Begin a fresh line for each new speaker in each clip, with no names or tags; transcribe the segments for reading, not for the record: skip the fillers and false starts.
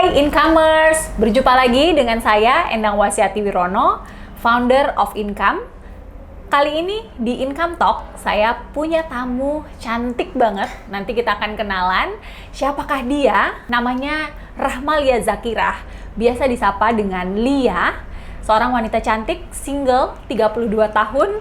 Hai Incomers, berjumpa lagi dengan saya Endang Wasyati Wirono, founder of Income. Kali ini di Income Talk, saya punya tamu cantik banget. Nanti kita akan kenalan. Siapakah dia? Namanya Rahmalia Zakirah, biasa disapa dengan Lia. Seorang wanita cantik, single, 32 tahun.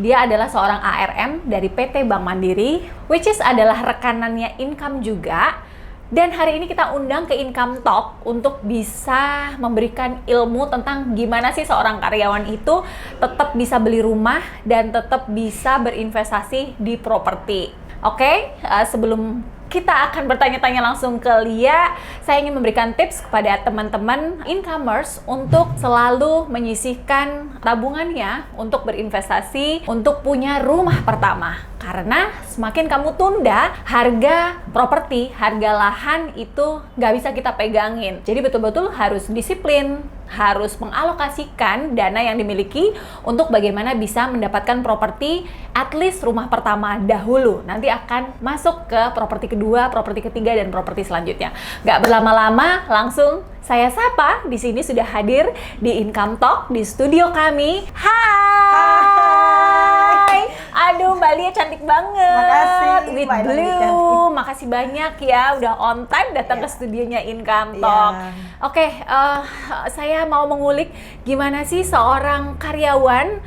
Dia adalah seorang ARM dari PT Bank Mandiri, which is adalah rekanannya Income juga. Dan hari ini kita undang ke Income Talk untuk bisa memberikan ilmu tentang gimana sih seorang karyawan itu tetap bisa beli rumah dan tetap bisa berinvestasi di properti. Oke, sebelum kita akan bertanya-tanya langsung ke Lia, saya ingin memberikan tips kepada teman-teman Incomers untuk selalu menyisihkan tabungannya untuk berinvestasi, untuk punya rumah pertama. Karena semakin kamu tunda, harga properti, harga lahan itu nggak bisa kita pegangin. Jadi betul-betul harus disiplin, harus mengalokasikan dana yang dimiliki untuk bagaimana bisa mendapatkan properti at least rumah pertama dahulu. Nanti akan masuk ke properti kedua, properti ketiga, dan properti selanjutnya. Nggak berlama-lama, langsung saya sapa. Di sini sudah hadir di Income Talk di studio kami. Hai. Aduh, Mbak Lia cantik banget.
Makasih,
with
Mbak
blue. Makasih banyak ya udah on time datang ke studionya Income Talk. Oke, saya mau mengulik gimana sih seorang karyawan,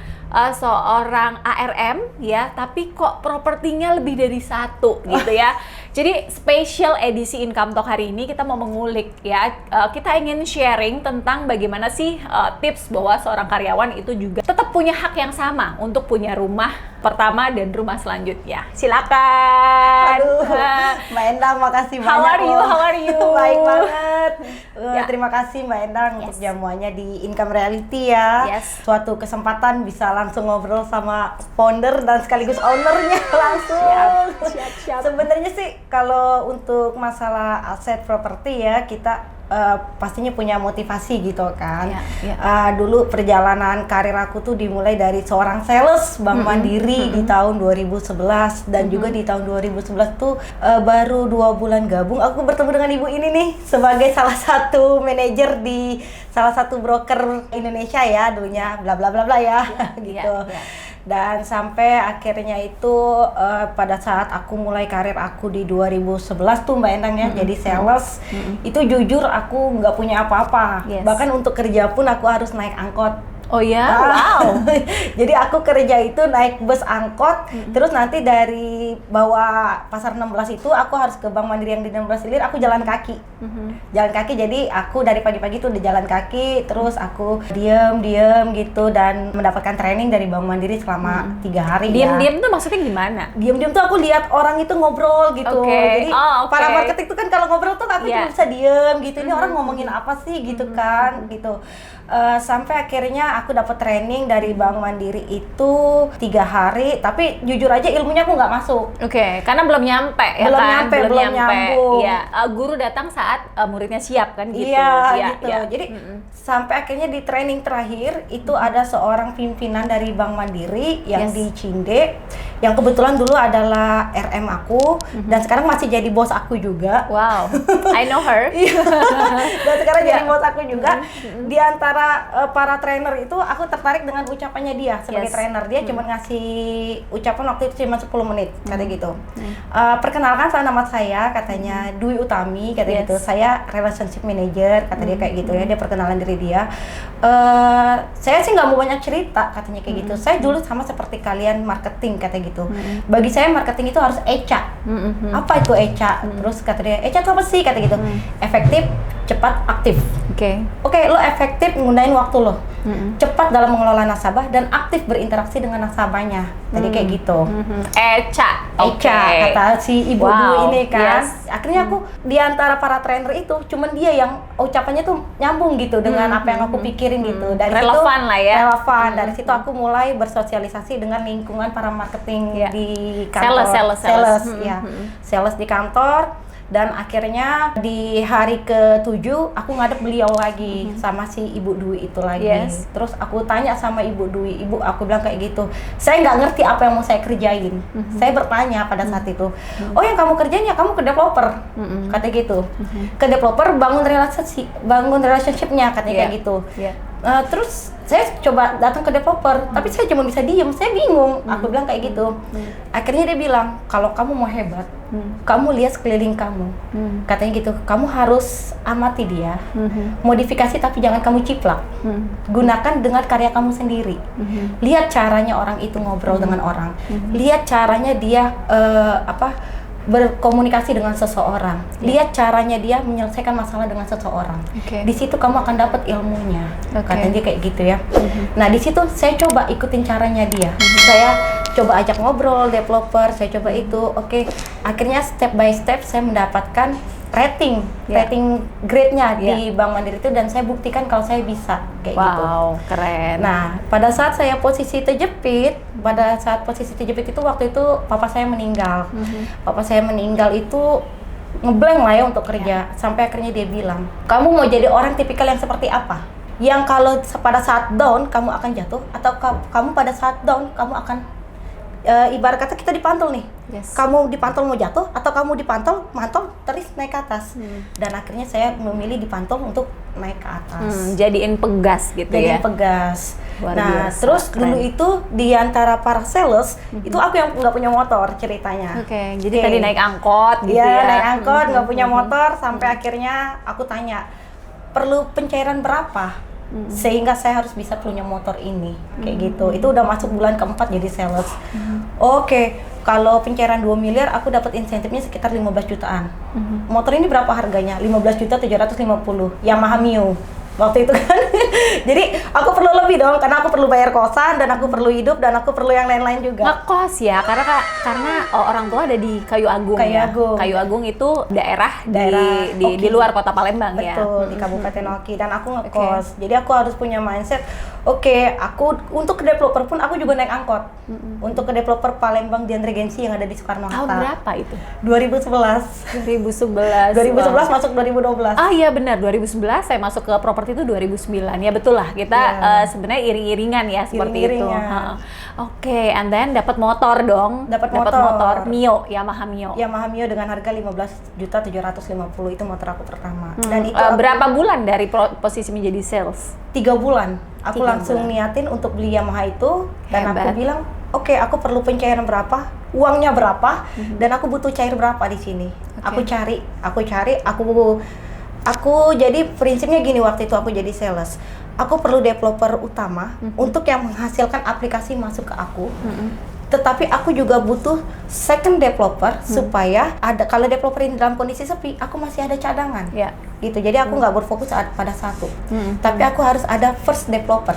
seorang ARM ya, tapi kok propertinya lebih dari satu gitu ya. Jadi special edisi Income Talk hari ini kita mau mengulik ya, kita ingin sharing tentang bagaimana sih tips bahwa seorang karyawan itu juga tetap punya hak yang sama untuk punya rumah pertama dan rumah selanjutnya. Silakan.
Aduh, Mbak Endang, makasih banyak.
How are you?
Baik banget.
Ya.
Terima kasih Mbak Endang untuk jamuannya di Income Reality ya.
Yes.
Suatu kesempatan bisa langsung ngobrol sama founder dan sekaligus ownernya langsung.
Siap.
Sebenarnya sih kalau untuk masalah aset properti ya, kita pastinya punya motivasi gitu kan. Dulu perjalanan karir aku tuh dimulai dari seorang sales Bank Mandiri di tahun 2011 dan juga di tahun 2011 tuh baru 2 bulan gabung aku bertemu dengan ibu ini nih sebagai salah satu manajer di salah satu broker Indonesia ya dulunya, bla bla bla bla ya, gitu. Dan sampai akhirnya itu pada saat aku mulai karir aku di 2011 tuh Mbak Endang ya, jadi sales, itu jujur aku nggak punya apa-apa. Bahkan untuk kerja pun aku harus naik angkot.
Oh ya? Wow.
Jadi aku kerja itu naik bus angkot, terus nanti dari bawah pasar 16 itu aku harus ke Bank Mandiri yang di 16 Ilir, aku jalan kaki. Jalan kaki, jadi aku dari pagi-pagi tuh udah jalan kaki, terus aku diem gitu dan mendapatkan training dari Bank Mandiri selama 3 hari.
Diem tuh maksudnya gimana?
Diem tuh aku lihat orang itu ngobrol gitu. Jadi para marketing tuh kan kalau ngobrol tuh aku cuma bisa diem gitu. Ini orang ngomongin apa sih gitu kan gitu. Sampai akhirnya aku dapat training dari Bank Mandiri itu 3 hari, tapi jujur aja ilmunya aku nggak masuk.
Karena belum nyampe ya kan?
Belum nyambung.
Iya, guru datang saat muridnya siap kan gitu.
Iya, gitu. Jadi sampai akhirnya di training terakhir itu ada seorang pimpinan dari Bank Mandiri yang di Cinde, yang kebetulan dulu adalah RM aku dan sekarang masih jadi bos aku juga.
Wow, I know her.
Dan sekarang jadi bos aku juga. Di antara para trainer itu aku tertarik dengan ucapannya dia sebagai trainer. Dia cuma ngasih ucapan waktu itu cuma 10 menit kata gitu. Perkenalkan nama saya katanya Dwi Utami kata gitu. Saya relationship manager kata dia kayak gitu ya. Dia perkenalan diri dia. Saya sih nggak mau banyak cerita katanya kayak gitu. Saya dulu sama seperti kalian marketing kata gitu. Bagi saya marketing itu harus ECA. Apa itu ECA? Terus kata dia, ECA itu apa sih kata gitu. Efektif, cepat, aktif. Oke, lo efektif nggunain waktu lo, cepat dalam mengelola nasabah dan aktif berinteraksi dengan nasabahnya. Tadi kayak gitu.
ECA
kata si ibu dulu ini kan. Akhirnya aku di antara para trainer itu, cuman dia yang ucapannya tuh nyambung gitu dengan apa yang aku pikirin gitu. Dari
relevan
situ,
lah ya.
Relevan. Dari situ aku mulai bersosialisasi dengan lingkungan para marketing di kantor.
Sales.
Sales di kantor. Dan akhirnya di hari ke-7 aku ngadep beliau lagi sama si Ibu Dwi itu lagi.
Yes.
Terus aku tanya sama Ibu Dwi, Ibu, aku bilang kayak gitu, saya nggak ngerti apa yang mau saya kerjain. Saya bertanya pada saat itu, oh yang kamu kerjain ya kamu ke developer, kata gitu. Ke developer bangun relationship-nya, katanya kayak gitu. Terus saya coba datang ke developer, tapi saya cuma bisa diem, saya bingung. Aku bilang kayak gitu. Akhirnya dia bilang, kalau kamu mau hebat, kamu lihat sekeliling kamu. Katanya gitu, kamu harus amati dia, modifikasi tapi jangan kamu ciplak. Gunakan dengan karya kamu sendiri. Lihat caranya orang itu ngobrol dengan orang. Lihat caranya dia berkomunikasi dengan seseorang. Lihat caranya dia menyelesaikan masalah dengan seseorang. Di situ kamu akan dapat ilmunya. Katanya dia kayak gitu ya. Nah, di situ saya coba ikutin caranya dia. Saya coba ajak ngobrol developer, saya coba itu. Akhirnya step by step saya mendapatkan rating grade-nya di Bank Mandiri itu, dan saya buktikan kalau saya bisa kayak gitu.
Wow, keren.
Nah, pada saat posisi terjepit itu waktu itu papa saya meninggal. Papa saya meninggal itu ngeblank lah ya untuk kerja. Sampai akhirnya dia bilang, kamu mau jadi orang tipikal yang seperti apa? Yang kalau pada saat down kamu akan jatuh, atau kamu pada saat down kamu akan ibarat kata kita dipantul nih. Kamu dipantul mau jatuh, atau kamu dipantul mantul terus naik ke atas. Dan akhirnya saya memilih dipantul untuk naik ke atas.
Jadiin pegas gitu ya.
Jadiin pegas.
Luar
nah,
biasa,
terus
keren.
dulu itu di antara para sales, itu aku yang nggak punya motor ceritanya.
Jadi tadi naik angkot gitu ya.
Iya, naik angkot, nggak punya motor, sampai akhirnya aku tanya, perlu pencairan berapa? Sehingga saya harus bisa punya motor ini, kayak gitu. Itu udah masuk bulan keempat jadi sales. Kalau pencairan 2 miliar, aku dapat insentifnya sekitar 15 jutaan. Motor ini berapa harganya? 15.750.000 Yamaha Mio. Waktu itu kan. Jadi aku perlu lebih dong, karena aku perlu bayar kosan, dan aku perlu hidup, dan aku perlu yang lain-lain juga.
Ngekos ya, karena orang tua ada di Kayu Agung. Kayu Agung itu daerah di luar kota Palembang.
Betul, di Kabupaten Oki, dan aku ngekos. Jadi aku harus punya mindset, aku untuk ke developer pun aku juga naik angkot. Untuk ke developer Palembang Dian Regency yang ada di Soekarno-Hatta.
Tahun berapa itu?
2011 masuk 2012.
Ah iya benar, 2011 saya masuk ke properti itu 2009. Ya betul lah, kita sebenarnya iring-iringan ya seperti itu. And then dapat motor dong. Dapat motor Mio, Yamaha Mio
dengan harga 15.750.000 itu motor aku pertama. Dan itu
berapa bulan dari posisi menjadi sales?
3 bulan. Aku langsung niatin untuk beli Yamaha itu, dan aku bilang, aku perlu pencairan berapa, uangnya berapa, dan aku butuh cair berapa di sini. Aku cari. Aku jadi prinsipnya gini, waktu itu aku jadi sales. Aku perlu developer utama untuk yang menghasilkan aplikasi masuk ke aku. Tetapi aku juga butuh second developer supaya kalau developer ini dalam kondisi sepi, aku masih ada cadangan. Gitu. Jadi aku nggak berfokus pada satu. Tapi aku harus ada first developer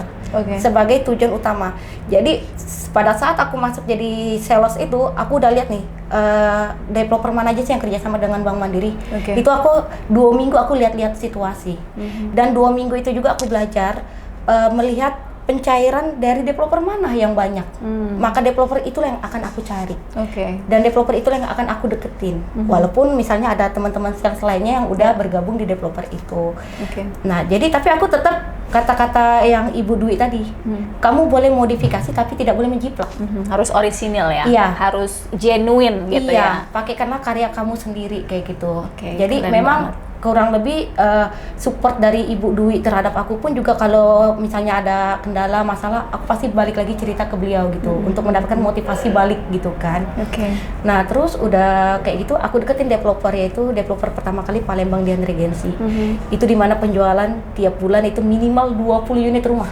sebagai tujuan utama. Jadi pada saat aku masuk jadi sales itu, aku udah lihat nih developer mana aja sih yang kerjasama dengan Bank Mandiri. Itu aku 2 minggu aku lihat-lihat situasi. Dan 2 minggu itu juga aku belajar melihat pencairan dari developer mana yang banyak. Maka developer itulah yang akan aku cari. Dan developer itulah yang akan aku deketin. Walaupun misalnya ada teman-teman sales lainnya yang udah bergabung di developer itu. Nah, jadi tapi aku tetap kata-kata yang Ibu Dwi tadi. Kamu boleh modifikasi tapi tidak boleh menjiplak.
Harus orisinil ya. Harus genuine gitu ya.
Pakai karena karya kamu sendiri kayak gitu. Jadi memang kurang lebih support dari Ibu Dwi terhadap aku pun juga, kalau misalnya ada kendala masalah, aku pasti balik lagi cerita ke beliau gitu untuk mendapatkan motivasi balik gitu kan. Nah, terus udah kayak gitu aku deketin developer, yaitu developer pertama kali Palembang Dian Regency. Itu dimana penjualan tiap bulan itu minimal 20 unit rumah.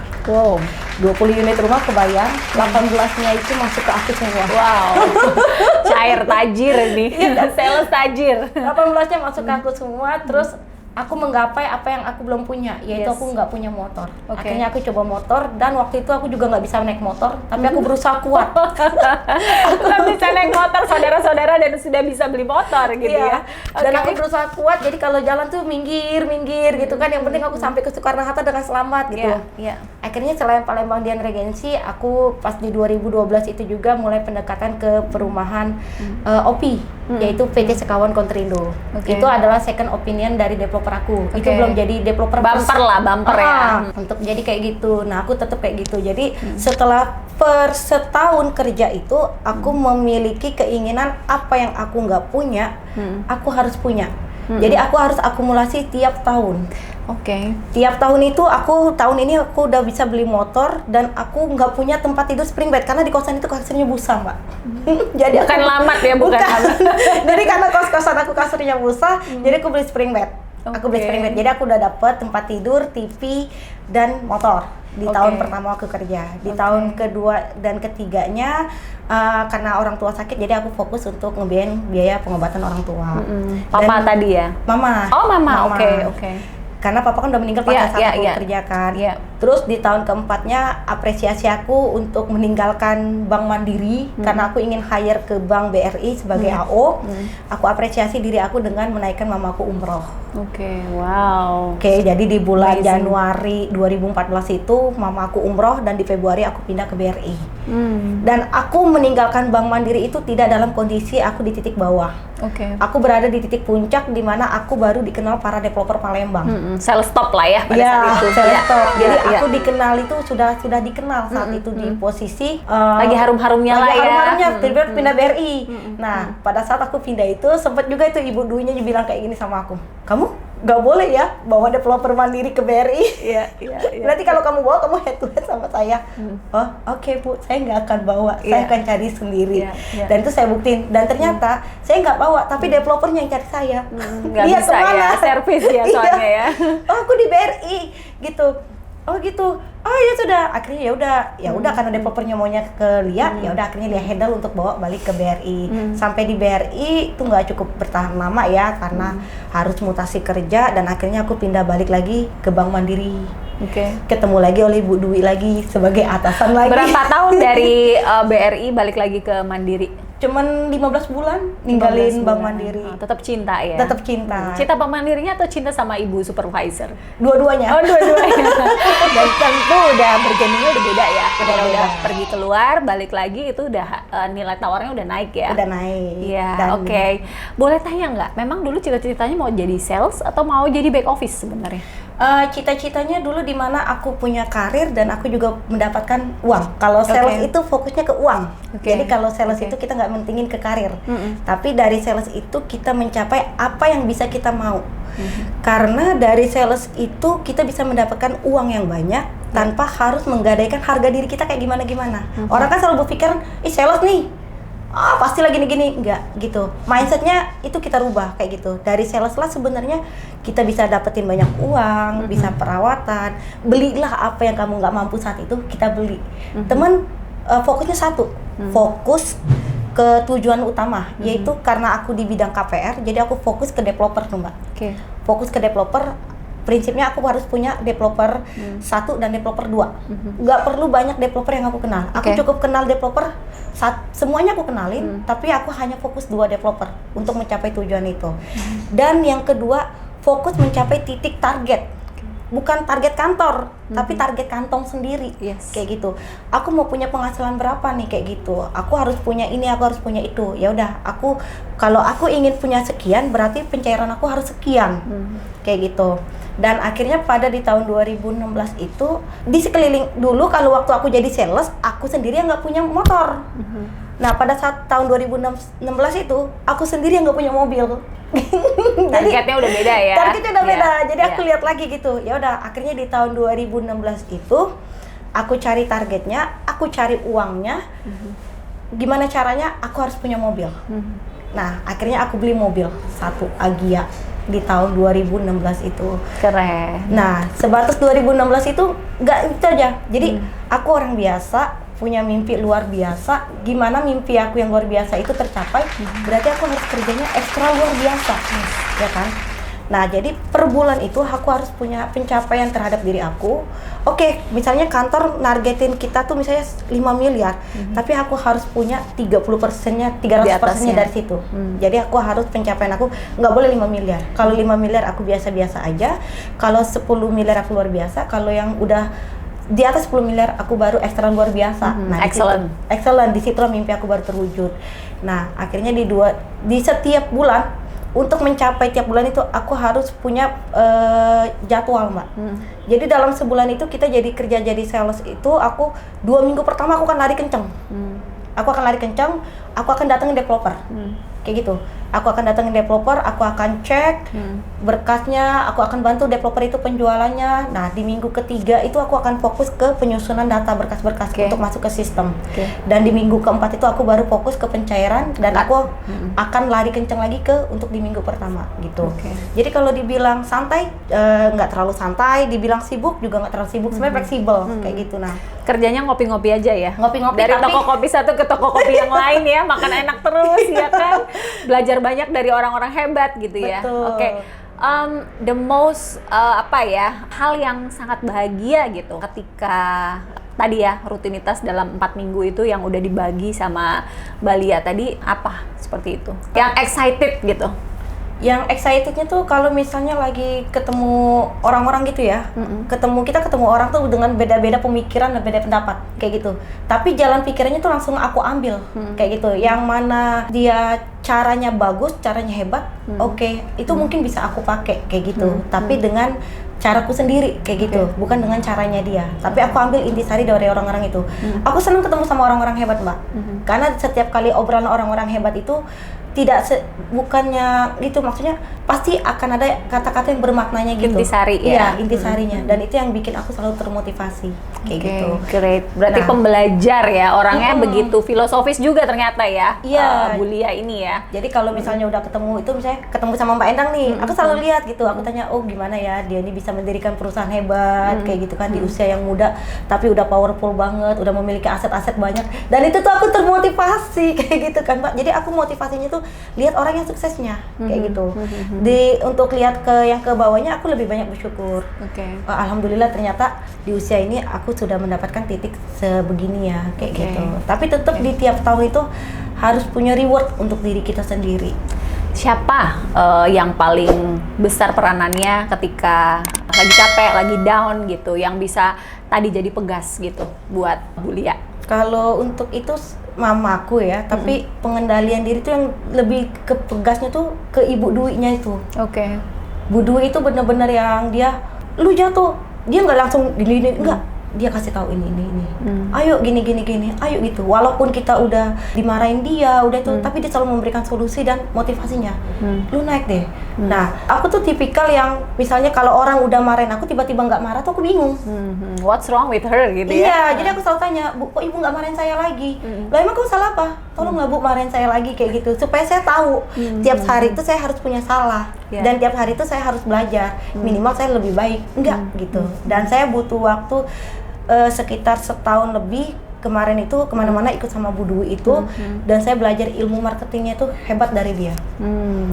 20 unit rumah kebayang, 18-nya itu masuk ke aku semua.
Cair tajir nih. Sales tajir.
18-nya masuk ke aku semua, terus aku menggapai apa yang aku belum punya, yaitu
Yes.
aku nggak punya motor.
Oke.
Akhirnya aku coba motor, dan waktu itu aku juga nggak bisa naik motor, tapi aku berusaha kuat.
Aku nggak bisa naik motor, saudara-saudara, dan sudah bisa beli motor gitu
Iya.
ya.
Dan
Oke.
aku berusaha kuat, jadi kalau jalan tuh minggir gitu kan. Yang penting aku sampai ke Soekarno-Hatta dengan selamat gitu.
Iya, iya.
Akhirnya selain Palembang Dian Regency, aku pas di 2012 itu juga mulai pendekatan ke perumahan OPI, yaitu PT Sekawan Kontrindo.
Oke.
Itu adalah second opinion dari developer aku. Itu
Oke.
belum jadi developer
Bumper lah, bumper ya.
Untuk jadi kayak gitu. Nah, aku tetap kayak gitu. Jadi setelah setahun kerja itu, aku memiliki keinginan apa yang aku nggak punya, aku harus punya. Jadi aku harus akumulasi tiap tahun.
Oke.
Tiap tahun itu tahun ini aku udah bisa beli motor, dan aku nggak punya tempat tidur spring bed karena di kosan itu kasurnya busa, Mbak. Jadi
Bukan
aku-
lamat ya, bukan lamat.
Jadi karena kos-kosan aku kasurnya busa, jadi aku beli spring bed. Aku beli
Oke.
spring bed. Jadi aku udah dapet tempat tidur, TV, dan motor di
Oke.
tahun pertama aku kerja. Di tahun kedua dan ketiganya karena orang tua sakit, jadi aku fokus untuk ngebiayain biaya pengobatan orang tua.
Papa
Dan-
tadi ya?
Mama.
Oh, mama. Oke.
Karena papa kan udah meninggal
Iya,
pada saat
iya,
aku
iya.
kerja kan.
Iya.
Terus di tahun keempatnya apresiasi aku untuk meninggalkan Bank Mandiri karena aku ingin hire ke Bank BRI sebagai AO. Aku apresiasi diri aku dengan menaikkan mamaku umroh.
Oke, wow.
Oke, jadi di bulan
Amazing.
Januari 2014 itu mamaku umroh, dan di Februari aku pindah ke BRI. Dan aku meninggalkan Bank Mandiri itu tidak dalam kondisi aku di titik bawah.
Oke.
Aku berada di titik puncak di mana aku baru dikenal para developer Palembang.
Sell stop lah ya pada
Iya,
saat itu.
sales
Iya,
top. Jadi
iya, iya.
aku dikenal itu sudah dikenal saat itu di posisi
Lagi harum-harumnya lah ya.
harum-harumnya, tiba-tiba pindah BRI. Nah, pada saat aku pindah itu sempat juga itu ibu duinya bilang kayak gini sama aku. Kamu nggak boleh ya bawa developer Mandiri ke BRI.
Iya, iya.
Nanti kalau kamu bawa, kamu head to head sama saya. Oh, oke Bu, saya nggak akan bawa. Saya
Iya.
akan cari sendiri.
Iya, iya.
Dan itu saya buktiin. Dan ternyata saya nggak bawa, tapi developernya yang cari saya.
Nggak
Dia
bisa
kemana?
ya, servis ya soalnya ya.
Oh, aku di BRI gitu. Oh gitu. Oh ya sudah. Akhirnya ya udah karena developernya maunya ke Lia, ya udah akhirnya Lia handle untuk bawa balik ke BRI. Sampai di BRI itu nggak cukup bertahan lama ya karena harus mutasi kerja, dan akhirnya aku pindah balik lagi ke Bank Mandiri.
Oke.
Ketemu lagi oleh Bu Dwi lagi sebagai atasan lagi.
Berapa tahun dari BRI balik lagi ke Mandiri?
Cuman 15 bulan ninggalin
15
Bank
bulan.
Mandiri.
Oh, tetap cinta ya?
Tetap cinta.
Cinta Bank Mandirinya atau cinta sama ibu supervisor?
Dua-duanya.
Oh, dua-duanya. Dan tentu udah bergeningnya udah beda ya. Ketika
Udah
udah
beda.
pergi keluar, balik lagi itu udah nilai tawarnya udah naik ya.
Udah naik.
Iya,
Dan-
oke. Boleh tanya nggak? Memang dulu cita-citanya mau jadi sales atau mau jadi back office sebenarnya?
Cita-citanya dulu di mana aku punya karir dan aku juga mendapatkan uang. Kalau sales
Oke.
itu fokusnya ke uang.
Oke.
Jadi kalau sales
Oke.
itu kita nggak mentingin ke karir. Tapi dari sales itu kita mencapai apa yang bisa kita mau. Karena dari sales itu kita bisa mendapatkan uang yang banyak tanpa harus menggadaikan harga diri kita kayak gimana-gimana. Orang kan selalu berpikir, sales nih, pasti lagi gini-gini. Enggak gitu. Mindsetnya itu kita rubah kayak gitu. Dari sales lah sebenarnya kita bisa dapetin banyak uang, bisa perawatan. Belilah apa yang kamu nggak mampu saat itu, kita beli. Temen fokusnya satu, fokus ke tujuan utama, yaitu karena aku di bidang KPR, jadi aku fokus ke developer tuh Mbak.
Oke.
Fokus ke developer, prinsipnya aku harus punya developer 1 dan developer 2. Nggak perlu banyak developer yang aku kenal. Aku
Oke.
cukup kenal developer, semuanya aku kenalin, tapi aku hanya fokus 2 developer untuk mencapai tujuan itu. Dan yang kedua, fokus mencapai titik target. Bukan target kantor, tapi target kantong sendiri.
Yes.
Kayak gitu. Aku mau punya penghasilan berapa nih kayak gitu. Aku harus punya ini, aku harus punya itu. Ya udah, kalau aku ingin punya sekian, berarti pencairan aku harus sekian. Kayak gitu. Dan akhirnya pada di tahun 2016 itu di sekeliling dulu kalau waktu aku jadi sales, aku sendiri yang nggak punya motor. Nah, pada saat tahun 2016 itu aku sendiri yang nggak punya mobil.
Targetnya udah beda ya?
Targetnya udah
Iya,
beda. Jadi aku
iya.
lihat lagi gitu. Ya udah, akhirnya di tahun 2016 itu aku cari targetnya, aku cari uangnya. Gimana caranya? Aku harus punya mobil. Nah, akhirnya aku beli mobil satu Agya di tahun 2016 itu.
Keren.
Nah, sebatas 2016 itu nggak itu aja. Jadi aku orang biasa, punya mimpi luar biasa. Gimana mimpi aku yang luar biasa itu tercapai? Berarti aku harus kerjanya ekstra luar biasa, ya kan? Nah, jadi per bulan itu aku harus punya pencapaian terhadap diri aku. Oke, misalnya kantor nargetin kita tuh misalnya 5 miliar, tapi aku harus punya 30%-nya, 300%-nya dari situ. Jadi aku harus pencapaian aku nggak boleh 5 miliar. Kalau 5 miliar aku biasa-biasa aja, kalau 10 miliar aku luar biasa, kalau yang udah di atas 10 miliar aku baru ekstra luar biasa. Nah, excellent. Di situlah mimpi aku baru terwujud. Nah, akhirnya di setiap bulan untuk mencapai tiap bulan itu aku harus punya jadwal, Mbak. Jadi dalam sebulan itu kita kerja jadi sales itu aku 2 minggu pertama aku akan lari kenceng. Aku akan lari kenceng, aku akan datengin developer. Kayak gitu. Aku akan datengin developer, aku akan cek berkasnya, aku akan bantu developer itu penjualannya. Nah, di minggu ketiga itu aku akan fokus ke penyusunan data berkas-berkas untuk masuk ke sistem. Dan di minggu keempat itu aku baru fokus ke pencairan dan aku akan lari kenceng lagi untuk di minggu pertama gitu. Jadi kalau dibilang santai, nggak terlalu santai, dibilang sibuk juga nggak terlalu sibuk, sebenarnya fleksibel kayak gitu. Nah,
kerjanya ngopi-ngopi aja ya?
Ngopi-ngopi
dari toko kopi satu ke toko kopi yang lain ya, makan enak terus ya kan? Belajar banyak dari orang-orang hebat gitu ya.
Betul.
The most hal yang sangat bahagia gitu ketika tadi ya rutinitas dalam 4 minggu itu yang udah dibagi sama Mbak Lia tadi apa seperti itu? Yang excited gitu.
Yang excitednya tuh kalau misalnya lagi ketemu orang-orang gitu ya, kita ketemu orang tuh dengan beda-beda pemikiran dan beda pendapat kayak gitu. Tapi jalan pikirannya tuh langsung aku ambil kayak gitu. Yang mana dia caranya bagus, caranya hebat, itu mungkin bisa aku pakai kayak gitu. Tapi dengan caraku sendiri kayak gitu, bukan dengan caranya dia. Tapi aku ambil intisari dari orang-orang itu. Aku senang ketemu sama orang-orang hebat, Mbak. Karena setiap kali obrolan orang-orang hebat itu bukannya gitu, maksudnya pasti akan ada kata-kata yang bermaknanya gitu.
Intisari ya?
Iya, intisarinya. Dan itu yang bikin aku selalu termotivasi kayak gitu.
Great. Berarti pembelajar ya, orangnya begitu filosofis juga ternyata ya.
Iya.
Bu Lia ini ya.
Jadi kalau misalnya udah ketemu itu, misalnya ketemu sama Mbak Endang nih, aku selalu lihat gitu. Aku tanya, oh gimana ya dia ini bisa mendirikan perusahaan hebat kayak gitu kan di usia yang muda, tapi udah powerful banget, udah memiliki aset-aset banyak. Dan itu tuh aku termotivasi kayak gitu kan, Mbak. Jadi aku motivasinya tuh lihat orang yang suksesnya kayak gitu. Untuk lihat yang ke bawahnya aku lebih banyak bersyukur. Alhamdulillah ternyata di usia ini aku sudah mendapatkan titik sebegini ya kayak gitu. Tapi tetap di tiap tahun itu harus punya reward untuk diri kita sendiri.
Siapa yang paling besar peranannya ketika lagi capek, lagi down gitu, yang bisa tadi jadi pegas gitu buat Bu Lia?
Kalau untuk itu mamaku ya, tapi pengendalian diri tuh yang lebih ke pegasnya tuh ke Ibu Dwi-nya itu. Bu Dwi itu bener-bener yang lu jatuh, dia nggak langsung dilinin, enggak. Dia kasih tahu ini. Ayo gini, ayo gitu. Walaupun kita udah dimarahin dia, udah itu, tapi dia selalu memberikan solusi dan motivasinya. Lu naik deh. Nah, aku tuh tipikal yang misalnya kalau orang udah marahin aku tiba-tiba nggak marah tuh aku bingung.
What's wrong with her gitu ya?
Iya, jadi aku selalu tanya, Bu, kok Ibu nggak marahin saya lagi? Lah emang kamu salah apa? Tolonglah Bu marahin saya lagi kayak gitu. Supaya saya tahu tiap hari itu saya harus punya salah. Dan tiap hari itu saya harus belajar. Minimal saya lebih baik. Enggak gitu. Dan saya butuh waktu sekitar setahun lebih kemarin itu kemana-mana ikut sama Bu Dwi itu, dan saya belajar ilmu marketingnya itu hebat dari dia.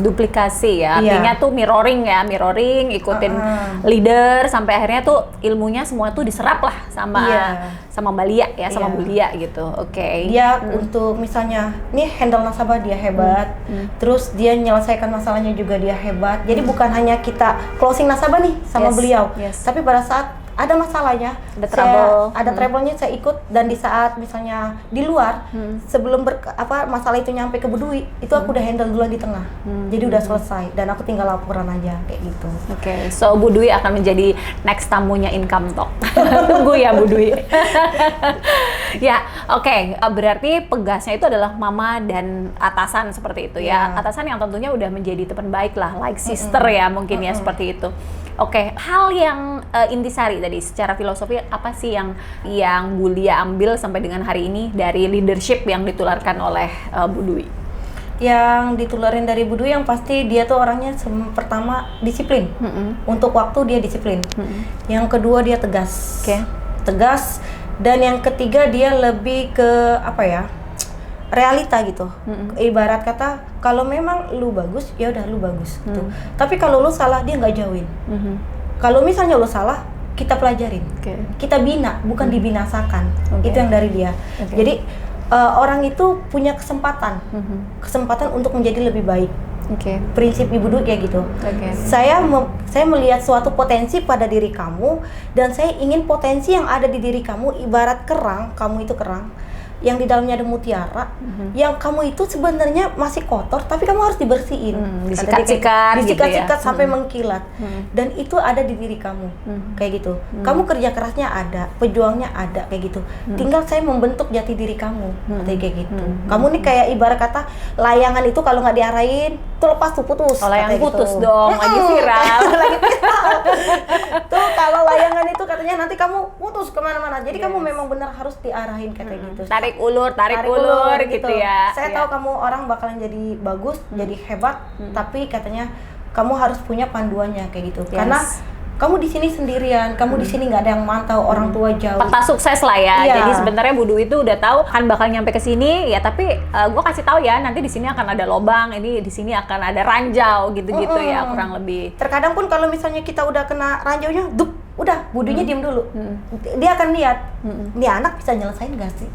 Duplikasi ya, artinya tuh mirroring, ikutin leader sampai akhirnya tuh ilmunya semua tuh diserap lah sama Mbak Lia ya, sama Bu Lia gitu.
Dia untuk misalnya nih handle nasabah dia hebat, terus dia menyelesaikan masalahnya juga dia hebat. Jadi bukan hanya kita closing nasabah nih sama beliau, tapi pada saat ada masalahnya, ada trouble-nya saya ikut, dan di saat misalnya di luar sebelum masalah itu nyampe ke Bu Dwi, itu aku udah handle duluan di tengah. Jadi udah selesai dan aku tinggal laporan aja kayak gitu.
So Bu Dwi akan menjadi next tamunya Income Talk. Tunggu ya Bu Dwi. Berarti pegasnya itu adalah mama dan atasan seperti itu ya. Atasan yang tentunya udah menjadi teman baik lah, like sister ya mungkin ya seperti itu. Hal yang intisari tadi secara filosofi apa sih yang Bu Lia ambil sampai dengan hari ini dari leadership yang ditularkan oleh Bu Dwi?
Yang ditularin dari Bu Dwi yang pasti dia tuh orangnya pertama disiplin. Untuk waktu dia disiplin. Yang kedua dia tegas. Tegas. Dan yang ketiga dia lebih ke realita gitu. Ibarat kata kalau memang lu bagus, ya udah lu bagus gitu. Tapi kalau lu salah, dia nggak jauhin. Kalau misalnya lu salah, kita pelajarin, kita bina, bukan dibinasakan. Itu yang dari dia. Jadi orang itu punya kesempatan untuk menjadi lebih baik. Prinsip Ibu Dwi kayak gitu. Saya melihat suatu potensi pada diri kamu, dan saya ingin potensi yang ada di diri kamu ibarat kerang. Kamu itu kerang yang di dalamnya ada mutiara, yang kamu itu sebenarnya masih kotor, tapi kamu harus dibersihin, disikat-sikat sampai mengkilat, dan itu ada di diri kamu, kayak gitu. Kamu kerja kerasnya ada, pejuangnya ada, kayak gitu. Tinggal saya membentuk jati diri kamu, kayak gitu. Kamu nih kayak ibarat kata layangan itu kalau nggak diarahin, tuh lepas tuh putus.
Oh, layang putus
gitu.
dong, lagi viral.
Tuh kalau layangan itu katanya nanti kamu putus kemana-mana. Jadi kamu memang benar harus diarahin kayak gitu.
Tarik ulur gitu ya.
Saya tahu kamu orang bakalan jadi bagus, jadi hebat, tapi katanya kamu harus punya panduannya kayak gitu. Karena kamu di sini sendirian, kamu di sini nggak ada yang mantau, orang tua jauh.
Peta sukses lah ya. Jadi sebenarnya Bu Dwi itu udah tahu kan bakal nyampe ke sini ya, tapi gue kasih tahu ya, nanti di sini akan ada lobang, ini di sini akan ada ranjau gitu-gitu ya, kurang lebih.
Terkadang pun kalau misalnya kita udah kena ranjaunya, udah Bu Dwi-nya diem dulu. Dia akan lihat, nih anak bisa nyelesain nggak sih?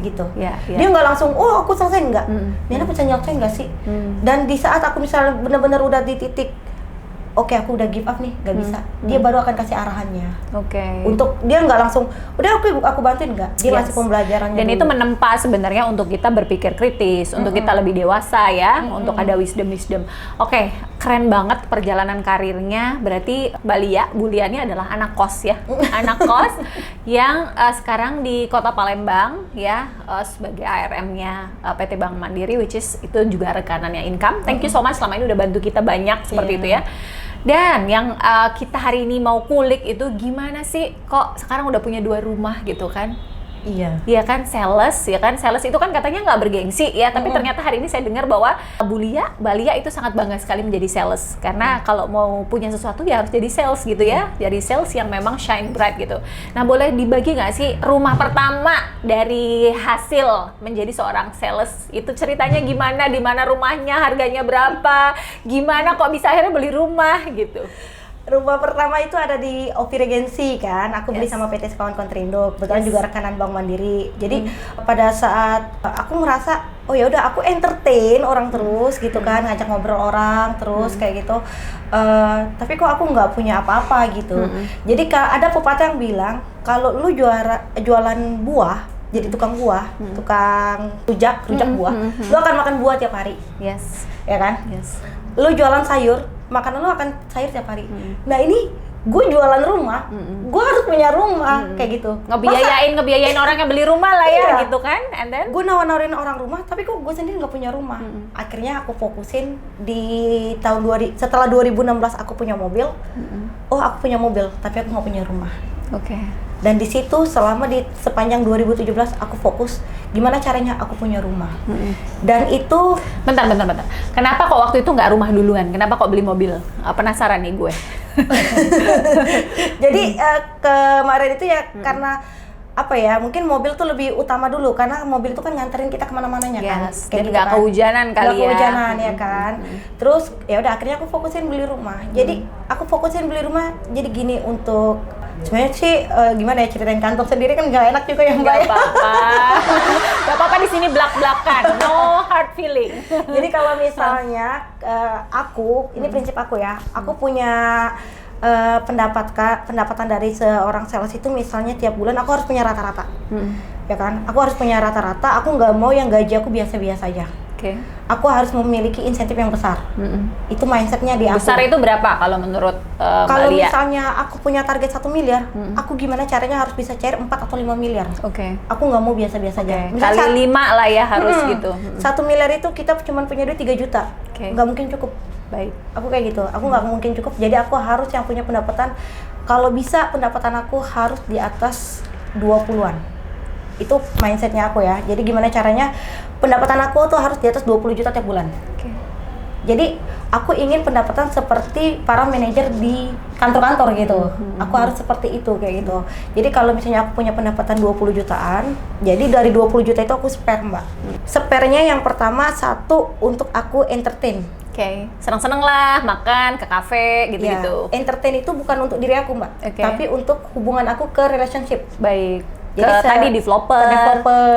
Gitu. Dia nggak langsung, oh aku selesai nggak? Nih anak bisa nyelesain nggak sih? Dan di saat aku misalnya benar-benar udah di titik, oke, aku udah give up nih, nggak bisa. Dia baru akan kasih arahannya. Untuk dia nggak langsung, udah aku bantuin nggak? Dia ngasih pembelajarannya.
Dan
dulu.
itu menempa sebenarnya untuk kita berpikir kritis, untuk kita lebih dewasa ya, untuk ada wisdom. Oke, keren banget perjalanan karirnya. Berarti Bulia ini adalah anak kos ya, anak kos yang sekarang di Kota Palembang ya, sebagai ARM-nya PT Bank Mandiri, which is itu juga rekanannya Income. Thank you so much, selama ini udah bantu kita banyak seperti itu ya. Dan yang kita hari ini mau kulik itu gimana sih kok sekarang udah punya 2 rumah gitu kan? Iya kan, sales itu kan katanya nggak bergengsi ya, tapi ternyata hari ini saya dengar bahwa Balia itu sangat bangga sekali menjadi sales, karena kalau mau punya sesuatu ya harus jadi sales gitu ya, jadi sales yang memang shine bright gitu. Nah, boleh dibagi nggak sih rumah pertama dari hasil menjadi seorang sales itu ceritanya gimana, di mana rumahnya, harganya berapa, gimana kok bisa akhirnya beli rumah gitu?
Rumah pertama itu ada di Ovi Regency kan, aku beli sama PT Sekawan Kontrindo, kebetulan juga rekanan Bank Mandiri. Jadi pada saat aku merasa, oh ya udah aku entertain orang terus gitu kan, ngajak ngobrol orang terus kayak gitu. Tapi kok aku nggak punya apa-apa gitu. Jadi ada pepatah yang bilang kalau lu jualan buah, jadi tukang buah, tukang rujak buah, lu akan makan buah tiap hari. Ya kan? Lu jualan sayur, makanan lo akan sayur tiap hari. Nah ini gue jualan rumah, gue harus punya rumah kayak gitu.
Ngebiayain orang yang beli rumah lah ya gitu kan. And then
gue nawarin orang rumah, tapi kok gue sendiri nggak punya rumah. Akhirnya aku fokusin di setelah 2016 aku punya mobil. Oh aku punya mobil, tapi aku nggak punya rumah. Dan di situ sepanjang 2017 aku fokus gimana caranya aku punya rumah. Dan itu
bentar. Kenapa kok waktu itu nggak rumah duluan? Kenapa kok beli mobil? Penasaran nih gue.
Jadi kemarin itu ya karena apa ya, mungkin mobil tuh lebih utama dulu karena mobil itu kan nganterin kita kemana-mananya kan.
Kayak gitu nggak kehujanan kali ya.
Nggak kehujanan ya kan. Terus ya udah akhirnya aku fokusin beli rumah. Jadi aku fokusin beli rumah. Jadi gini, untuk sebenarnya sih gimana ya, ceritain kantor sendiri kan nggak enak juga ya Mbak.
Gak apa-apa di sini belak-belakan, no hard feeling.
Jadi kalau misalnya ini prinsip aku ya, aku punya pendapatan dari seorang sales itu misalnya tiap bulan aku harus punya rata-rata, ya kan? Aku harus punya rata-rata. Aku nggak mau yang gaji aku biasa-biasa aja. Aku harus memiliki insentif yang besar. Itu mindsetnya di aku.
Besar itu berapa kalau menurut
kalau misalnya aku punya target 1 miliar, aku gimana caranya harus bisa cair 4 atau 5 miliar. Aku nggak mau biasa-biasa aja.
Kali 5 lah ya harus gitu.
1 miliar itu kita cuma punya duit 3 juta. Nggak mungkin cukup.
Baik.
Aku kayak gitu. Aku nggak mungkin cukup. Jadi aku harus yang punya pendapatan, kalau bisa pendapatan aku harus di atas 20-an. Itu mindsetnya aku ya. Jadi gimana caranya pendapatan aku tuh harus di atas 20 juta tiap bulan. Jadi aku ingin pendapatan seperti para manajer di kantor-kantor gitu. Aku harus seperti itu kayak gitu. Jadi kalau misalnya aku punya pendapatan 20 jutaan, jadi dari 20 juta itu aku spare, Mbak. Spare-nya yang pertama satu untuk aku entertain.
Oke, senang-senang lah, makan, ke kafe, gitu-gitu.
Ya, entertain itu bukan untuk diri aku, Mbak. Tapi untuk hubungan aku ke relationship.
Baik.
Jadi
tadi developer,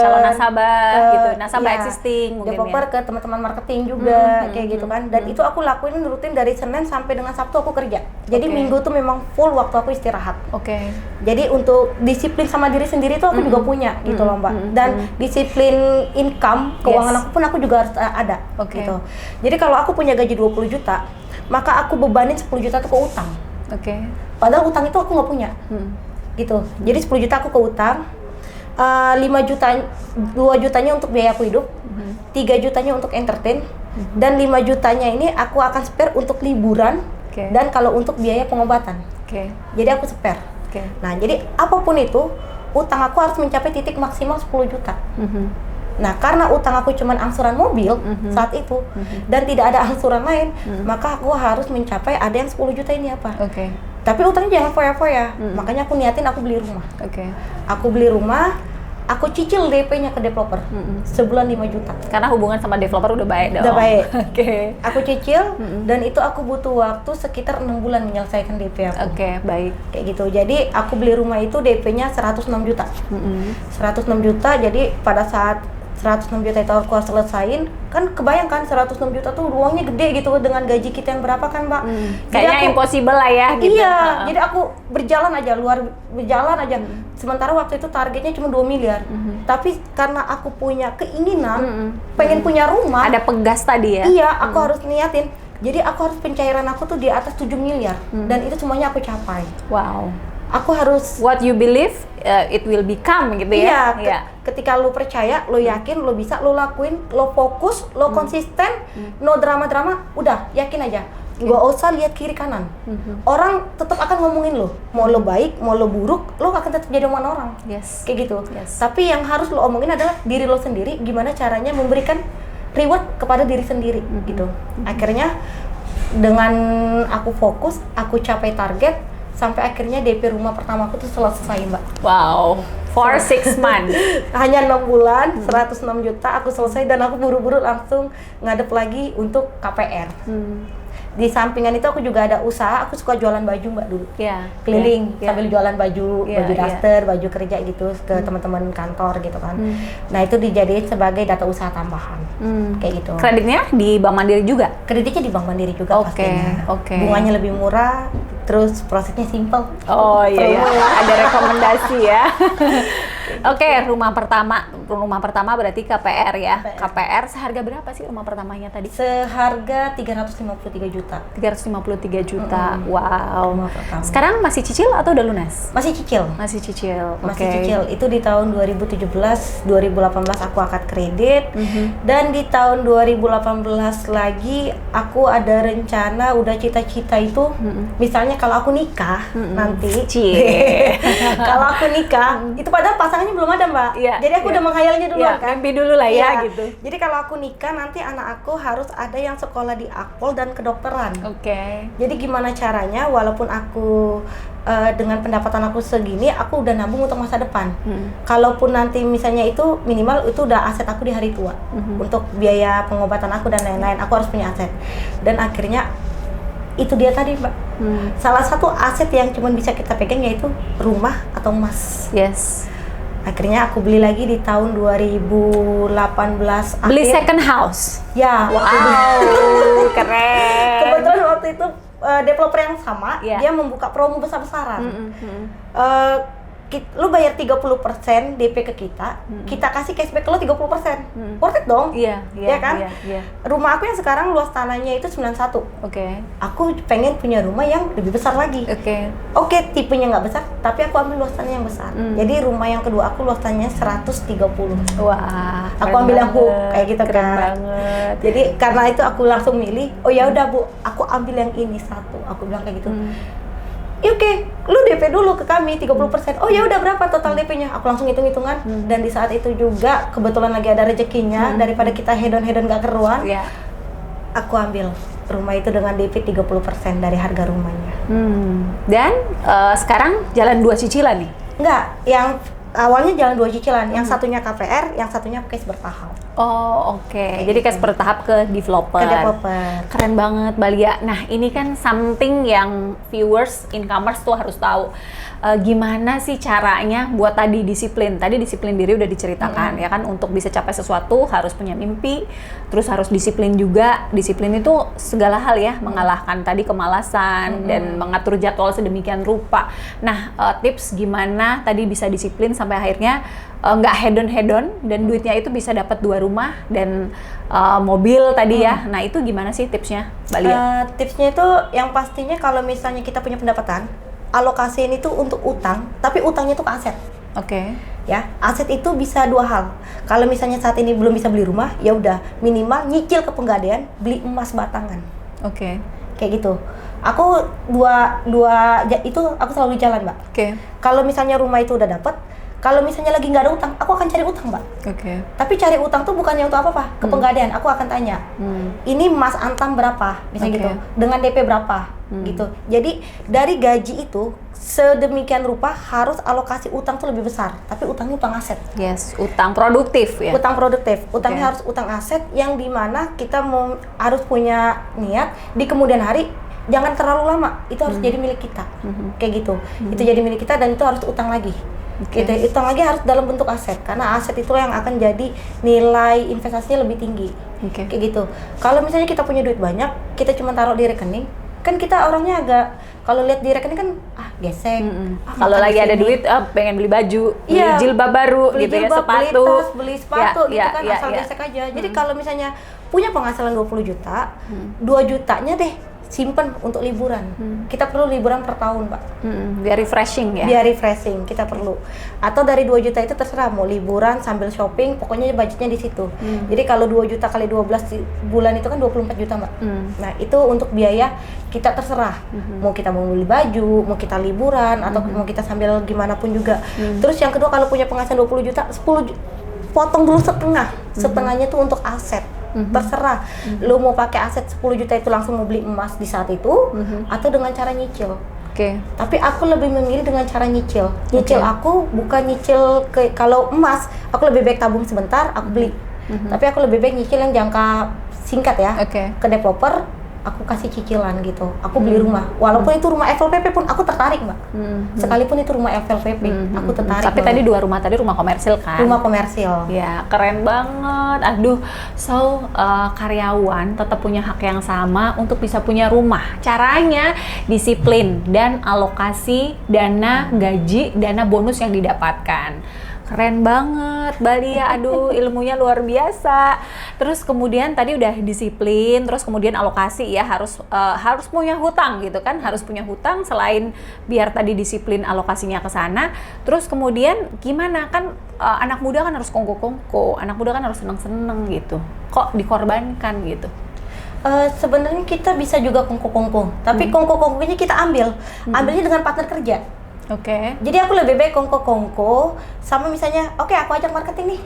calon nasabah, gitu, nasabah existing mungkin
developer
ya.
ke teman-teman marketing juga, kayak gitu kan. Dan itu aku lakuin rutin dari Senin sampai dengan Sabtu aku kerja. Jadi Minggu tuh memang full waktu aku istirahat. Jadi untuk disiplin sama diri sendiri tuh aku juga punya, gitu loh, Mbak. Dan disiplin income, keuangan aku pun aku juga harus ada, gitu. Jadi kalau aku punya gaji 20 juta, maka aku bebanin 10 juta tuh ke utang. Padahal utang itu aku nggak punya. Gitu. Jadi 10 juta aku ke utang, 5 juta, 2 jutanya untuk biaya aku hidup, 3 jutanya untuk entertain, dan 5 jutanya ini aku akan spare untuk liburan, dan kalau untuk biaya pengobatan. Jadi aku spare. Nah, jadi apapun itu, utang aku harus mencapai titik maksimal 10 juta. Nah, karena utang aku cuma angsuran mobil saat itu, dan tidak ada angsuran lain, maka aku harus mencapai ada yang 10 juta ini apa. Tapi utangnya jangan foya-foya, makanya aku niatin aku beli rumah. Aku beli rumah, aku cicil DP-nya ke developer, sebulan 5 juta.
Karena hubungan sama developer udah baik dong.
Udah baik. Aku cicil, dan itu aku butuh waktu sekitar 6 bulan menyelesaikan DP aku.
Baik.
Kayak gitu, jadi aku beli rumah itu DP-nya 106 juta. 106 juta, jadi pada saat 106 juta itu aku harus selesain, kan kebayangkan 106 juta tuh uangnya gede gitu dengan gaji kita yang berapa kan, Mbak?
Kayaknya aku, impossible lah ya gitu.
Iya, jadi aku berjalan aja, berjalan aja. Sementara waktu itu targetnya cuma 2 miliar. Tapi karena aku punya keinginan, pengen punya rumah.
Ada pegas tadi ya?
Iya, aku harus niatin. Jadi aku harus pencairan aku tuh di atas 7 miliar. Dan itu semuanya aku capai.
Wow.
Aku harus
what you believe it will become gitu ya.
Iya. Ketika lo percaya, lo yakin, lo bisa, lo lakuin, lo fokus, lo konsisten, no drama-drama, udah yakin aja. Nggak usah lihat kiri kanan. Orang tetap akan ngomongin lo. Mau lo baik, mau lo buruk, lo akan tetap jadi omongan orang. Kayak gitu. Tapi yang harus lo omongin adalah diri lo sendiri. Gimana caranya memberikan reward kepada diri sendiri gitu. Akhirnya dengan aku fokus, aku capai target. Sampai akhirnya DP rumah pertama aku tuh selesai, Mbak.
Wow, for 6 months.
Hanya 6 bulan, 106 juta aku selesai, dan aku buru-buru langsung ngadep lagi untuk KPR. Di sampingan itu aku juga ada usaha, aku suka jualan baju, Mbak, dulu. Keliling sambil jualan baju daster, baju kerja gitu ke teman-teman kantor gitu kan. Nah, itu dijadiin sebagai data usaha tambahan. Kayak gitu.
Kreditnya di Bank Mandiri juga?
Kreditnya di Bank Mandiri juga pastinya. Bunganya lebih murah, terus prosesnya simple.
Oh iya, ada rekomendasi ya. Rumah pertama berarti KPR ya. KPR seharga berapa sih rumah pertamanya tadi?
Seharga 353 juta.
353 juta. Wow.
Rumah pertama.
Sekarang masih cicil atau udah lunas?
Masih cicil.
Masih cicil.
Masih cicil. Itu di tahun 2017, 2018 aku angkat kredit. Dan di tahun 2018 lagi aku ada rencana, udah cita-cita itu misalnya kalau aku nikah nanti. Kalau aku nikah, itu padahal pasangannya belum ada, Mbak. Jadi aku udah menghayalnya dulu kan.
Mimpi dulu lah ya gitu.
Jadi kalau aku nikah nanti anak aku harus ada yang sekolah di Akpol dan kedokteran. Jadi gimana caranya walaupun aku dengan pendapatan aku segini, aku udah nabung untuk masa depan. Kalaupun nanti misalnya itu minimal itu udah aset aku di hari tua. Untuk biaya pengobatan aku dan lain-lain, aku harus punya aset. Dan akhirnya itu dia tadi, Mbak. Salah satu aset yang cuma bisa kita pegang yaitu rumah atau emas. Akhirnya aku beli lagi di tahun 2018
Beli second house?
Ya.
Wow, keren.
Kebetulan waktu itu developer yang sama, dia membuka promo besar-besaran. Lu bayar 30% DP ke kita, kita kasih cashback lo 30%. Worth it dong? Iya kan? Rumah aku yang sekarang luas tanahnya itu 91. Aku pengen punya rumah yang lebih besar lagi. Tipenya nggak besar, tapi aku ambil luas tanah yang besar. Jadi rumah yang kedua aku luas tanahnya 130.
Wah,
aku ambil yang hook kayak gitu
keren
kan.
Banget.
Jadi karena itu aku langsung milih, oh ya udah Bu, aku ambil yang ini satu. Aku bilang kayak gitu. Oke, lu DP dulu ke kami 30%. Oh ya udah berapa total DP-nya? Aku langsung hitung-hitungan. Dan di saat itu juga kebetulan lagi ada rezekinya, daripada kita hedon-hedon gak keruan. aku ambil rumah itu dengan DP 30% dari harga rumahnya.
Dan sekarang jalan 2 cicilan nih?
Enggak, yang awalnya jalan 2 cicilan, yang satunya KPR, yang satunya case bertahap.
Oh, oke. Jadi case bertahap ke developer. Keren banget, Balia. Nah, ini kan something yang viewers, incomers tuh harus tahu. Gimana sih caranya buat tadi disiplin? Tadi disiplin diri udah diceritakan ya kan, untuk bisa capai sesuatu harus punya mimpi, terus harus disiplin juga. Disiplin itu segala hal ya, mengalahkan tadi kemalasan dan mengatur jadwal sedemikian rupa. Nah, tips gimana tadi bisa disiplin sampai akhirnya nggak hedon dan duitnya itu bisa dapat 2 rumah dan mobil tadi ya. Nah, itu gimana sih tipsnya, Mbak Lia?
Tipsnya itu yang pastinya kalau misalnya kita punya pendapatan, alokasiin itu untuk utang, tapi utangnya itu ke aset.
Oke.
Ya, aset itu bisa 2 hal. Kalau misalnya saat ini belum bisa beli rumah, ya udah minimal nyicil ke Pegadaian, beli emas batangan.
Oke.
Kayak gitu. Aku dua itu aku selalu jalan, Mbak.
Oke.
Kalau misalnya rumah itu udah dapet, kalau misalnya lagi nggak ada utang, aku akan cari utang, Mbak.
Oke.
Tapi cari utang tuh bukannya untuk apa-apa, ke Pegadaian. Aku akan tanya, ini Mas Antam berapa, misalnya gitu, dengan DP berapa, gitu. Jadi dari gaji itu sedemikian rupa harus alokasi utang tuh lebih besar, tapi utangnya utang aset.
Yes, utang produktif ya.
Utang produktif, utangnya harus utang aset yang dimana kita harus punya niat di kemudian hari. Jangan terlalu lama, itu harus jadi milik kita, kayak gitu. Itu jadi milik kita dan itu harus utang lagi. Gitu, utang lagi harus dalam bentuk aset, karena aset itu yang akan jadi nilai investasinya lebih tinggi. Kayak gitu. Kalau misalnya kita punya duit banyak, kita cuma taruh di rekening, kan kita orangnya agak, kalau lihat di rekening kan gesek.
Kalau lagi ada duit pengen beli baju, beli jilbab baru
beli
gitu
jilbab,
ya, sepatu,
beli sepatu gitu kan, asal gesek aja. Jadi kalau misalnya punya penghasilan 20 juta, 2 jutanya deh simpen untuk liburan. Kita perlu liburan per tahun, Pak.
Biar refreshing ya.
Biar refreshing, kita perlu. Atau dari 2 juta itu terserah mau liburan sambil shopping, pokoknya budgetnya di situ. Jadi kalau 2 juta kali 12 bulan itu kan 24 juta, Mbak. Nah, itu untuk biaya kita terserah. Mau kita mau beli baju, mau kita liburan atau mau kita sambil gimana pun juga. Terus yang kedua, kalau punya penghasilan 20 juta, 10 potong dulu setengah. Setengahnya tuh untuk aset. Terserah lu mau pakai aset 10 juta itu langsung mau beli emas di saat itu atau dengan cara nyicil. Tapi aku lebih memilih dengan cara nyicil. Aku bukan nyicil kalau emas, aku lebih baik tabung sebentar, aku beli. Tapi aku lebih baik nyicil yang jangka singkat ya. Ke developer aku kasih cicilan gitu. Aku beli rumah. Walaupun itu rumah FLPP pun aku tertarik, Mbak. Sekalipun itu rumah FLPP, aku tertarik.
Tapi tadi 2 rumah tadi rumah komersil kan?
Rumah komersil.
Ya, keren banget. Aduh, karyawan tetap punya hak yang sama untuk bisa punya rumah. Caranya disiplin dan alokasi dana gaji, dana bonus yang didapatkan. Keren banget, Balia. Aduh, ilmunya luar biasa. Terus kemudian tadi udah disiplin, terus kemudian alokasi ya, harus punya hutang gitu kan, harus punya hutang selain biar tadi disiplin alokasinya ke sana. Terus kemudian gimana kan anak muda kan harus kongko-kongko, anak muda kan harus seneng-seneng gitu. Kok dikorbankan gitu?
Sebenarnya kita bisa juga kongko-kongko, tapi kongko-kongkonya kita ambilnya dengan partner kerja. Jadi aku lebih baik kongko-kongko sama misalnya, aku ajak marketing nih.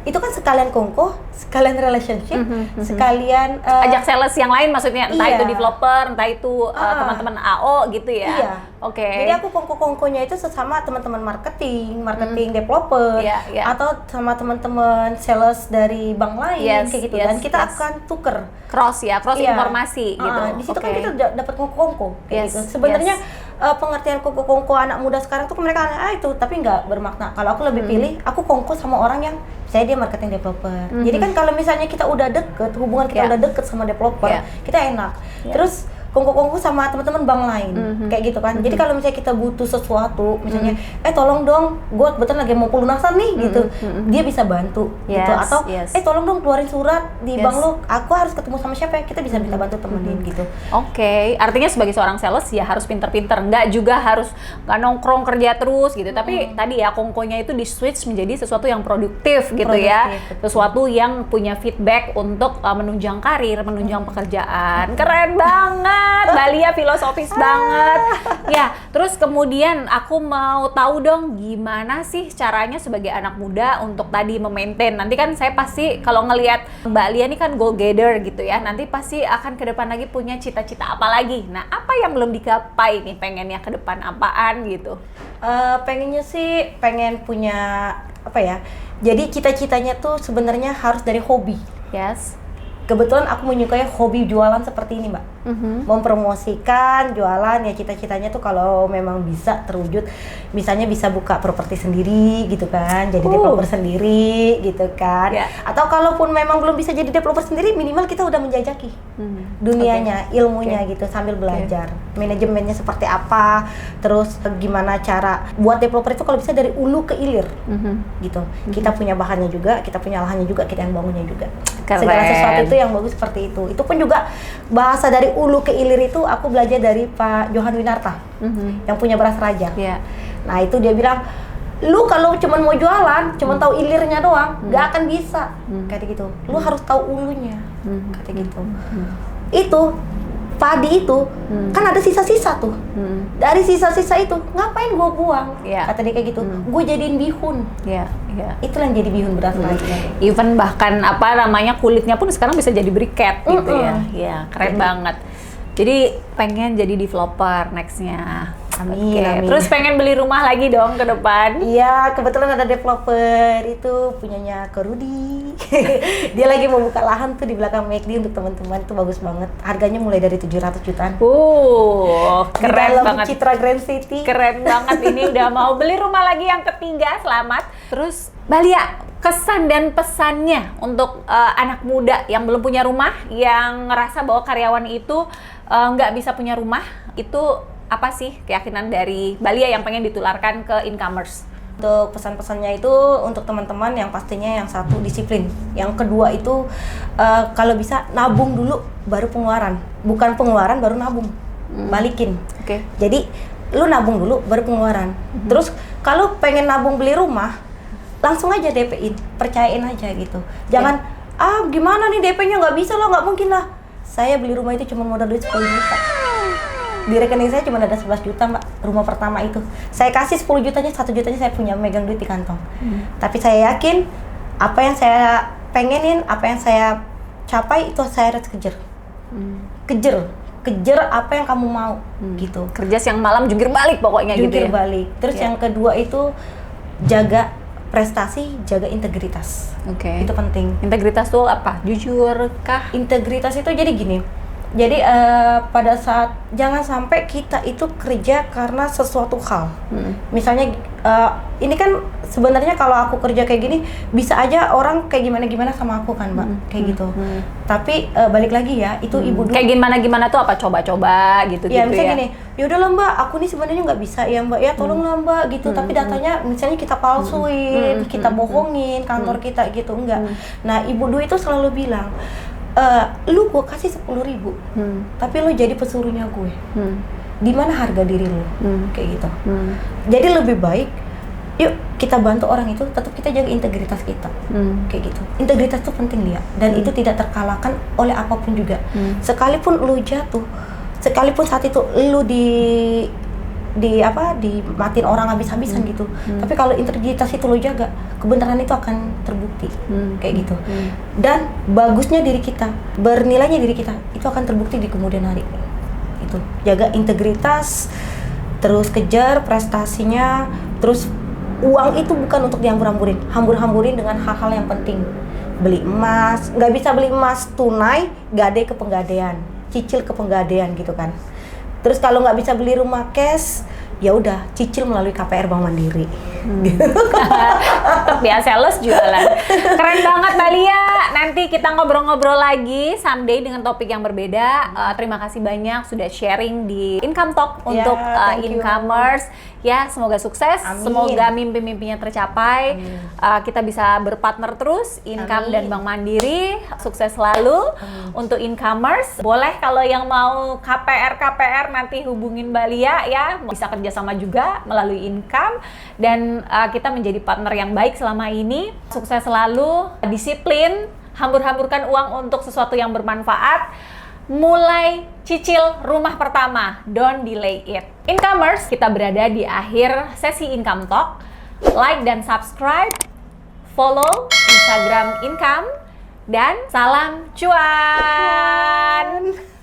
Itu kan sekalian kongko, sekalian relationship, sekalian
ajak sales yang lain maksudnya, entah itu developer, entah itu teman-teman AO gitu ya.
Jadi aku kongko-kongkonya itu sesama teman-teman marketing developer, atau sama teman-teman sales dari bank lain kayak gitu. Dan kita akan tuker
cross informasi gitu.
Di situ kan kita dapat kongko-kongko kayak gitu. Sebenarnya pengertian kongko-kongko anak muda sekarang tuh mereka itu tapi nggak bermakna. Kalau aku lebih pilih aku kongko sama orang yang saya dia marketing developer. Jadi kan kalau misalnya kita udah deket, hubungan kita udah deket sama developer, kita enak. Terus kongko-kongko sama teman-teman bank lain kayak gitu kan. Jadi kalau misalnya kita butuh sesuatu, misalnya tolong dong, gue kebetulan lagi mau pelunasan nih gitu, dia bisa bantu gitu. Atau tolong dong keluarin surat di bank lo, aku harus ketemu sama siapa ya, kita bisa minta bantu temenin gitu.
Artinya sebagai seorang sales ya harus pinter-pinter, nggak juga harus nggak nongkrong kerja terus gitu. Tapi tadi ya kongkonya itu di switch menjadi sesuatu yang produktif gitu ya, sesuatu yang punya feedback untuk menunjang karir, menunjang pekerjaan. Keren banget. banget, Balia filosofis banget. Ya, terus kemudian aku mau tahu dong gimana sih caranya sebagai anak muda untuk tadi memaintain. Nanti kan saya pasti kalau ngelihat Mbak Lia ini kan goal getter gitu ya, nanti pasti akan ke depan lagi punya cita-cita apa lagi. Nah, apa yang belum digapai nih, pengennya ke depan apaan gitu?
Pengennya sih pengen punya apa ya? Jadi cita-citanya tuh sebenarnya harus dari hobi.
Yes.
Kebetulan aku menyukai hobi jualan seperti ini, Mbak. Mempromosikan jualan ya, cita-citanya tuh kalau memang bisa terwujud, misalnya bisa buka properti sendiri gitu kan, jadi developer sendiri gitu kan. Atau kalaupun memang belum bisa jadi developer sendiri, minimal kita udah menjajaki dunianya, ilmunya gitu sambil belajar. Manajemennya seperti apa, terus gimana cara buat developer itu kalau bisa dari hulu ke hilir gitu. Kita punya bahannya juga, kita punya lahannya juga, kita yang bangunnya juga.
Keren.
Segala sesuatu itu yang bagus seperti itu. Itu pun juga bahasa dari hulu ke hilir itu aku belajar dari Pak Johan Winarta yang punya Beras Raja. Nah itu dia bilang, lu kalau cuma mau jualan, cuma tahu hilirnya doang, gak akan bisa. Kayak gitu. Lu harus tahu hulunya. Kayak gitu. Itu padi itu kan ada sisa-sisa tuh. Dari sisa-sisa itu ngapain gua buang? Kata dia kayak gitu. Gue jadiin bihun. Itulah yang jadi bihun Beras Raja.
Even bahkan apa namanya kulitnya pun sekarang bisa jadi briket gitu ya. Ya, keren banget. Jadi pengen jadi developer nextnya.
Amin, amin.
Terus pengen beli rumah lagi dong ke depan?
Iya, kebetulan ada developer itu punyanya Ko Rudi. Dia lagi mau buka lahan tuh di belakang McD untuk teman-teman, tuh bagus banget. Harganya mulai dari 700 jutaan.
Keren banget.
Citra Grand City.
Keren banget, ini udah mau beli rumah lagi yang ketiga, selamat. Terus Balia, kesan dan pesannya untuk anak muda yang belum punya rumah, yang ngerasa bahwa karyawan itu nggak bisa punya rumah, itu apa sih keyakinan dari Balia yang pengen ditularkan ke incomers?
Untuk pesan-pesannya itu untuk teman-teman yang pastinya yang satu disiplin, yang kedua itu kalau bisa nabung dulu baru pengeluaran, bukan pengeluaran baru nabung, balikin. Jadi lu nabung dulu baru pengeluaran. Terus kalau pengen nabung beli rumah, langsung aja DP-in, percayain aja gitu. Jangan gimana nih DP-nya nggak bisa lah, nggak mungkin lah. Saya beli rumah itu cuma modal duit 10 juta. Di rekening saya cuma ada 11 juta, Mbak, rumah pertama itu. Saya kasih 10 jutanya, 1 jutanya saya punya megang duit di kantong. Tapi saya yakin apa yang saya pengenin, apa yang saya capai itu saya harus kejar. Kejar apa yang kamu mau gitu.
Kerja siang malam jungkir balik pokoknya gitu ya.
Jungkir balik. Terus yang kedua itu jaga prestasi, jaga integritas. Itu penting.
Integritas tuh apa? Jujur kah?
Integritas itu jadi gini. Jadi pada saat jangan sampai kita itu kerja karena sesuatu hal. Misalnya ini kan sebenarnya kalau aku kerja kayak gini bisa aja orang kayak gimana sama aku kan, Mbak, kayak gitu. Tapi balik lagi ya, itu ibu dulu.
Kayak gimana tuh apa coba-coba gitu
ya,
gitu
misalnya
ya.
Gini, yaudahlah Mbak, aku nih sebenarnya nggak bisa ya Mbak, ya tolonglah Mbak gitu. Tapi datanya misalnya kita palsuin, kita bohongin kantor kita gitu, enggak. Nah ibu dulu itu selalu bilang, lu gue kasih 10.000, tapi lu jadi pesuruhnya gue. Di mana harga diri lu? Kayak gitu. Jadi lebih baik, yuk kita bantu orang itu, tetap kita jaga integritas kita. Kayak gitu. Integritas itu penting dia, dan itu tidak terkalahkan oleh apapun juga. Sekalipun lu jatuh, sekalipun saat itu lu dimatiin orang habis-habisan gitu. Tapi kalau integritas itu lo jaga, kebenaran itu akan terbukti. Kayak gitu. Dan bagusnya diri kita, bernilainya diri kita, itu akan terbukti di kemudian hari. Itu. Jaga integritas, terus kejar prestasinya, terus uang itu bukan untuk dihambur-hamburin. Hambur-hamburin dengan hal-hal yang penting. Beli emas, nggak bisa beli emas tunai, gade ke penggadean, cicil ke penggadean gitu kan. Terus kalau nggak bisa beli rumah cash, ya udah cicil melalui KPR Bank Mandiri.
Tetap ya sales jualan. Keren banget Balia. Nanti kita ngobrol-ngobrol lagi someday dengan topik yang berbeda. Terima kasih banyak sudah sharing di Income Talk untuk incomers. Ya, semoga sukses.
Amin.
Semoga mimpi-mimpinya tercapai. Kita bisa berpartner terus Income dan Bank Mandiri. Sukses selalu untuk incomers. Boleh kalau yang mau KPR nanti hubungin Balia ya. Bisa kerjasama juga melalui Income dan kita menjadi partner yang baik selama ini. Sukses selalu, disiplin, hambur-hamburkan uang untuk sesuatu yang bermanfaat. mulai cicil rumah pertama. Don't delay it. Incomers, kita berada di akhir sesi Income Talk. Like dan subscribe, follow Instagram Income, dan salam cuan!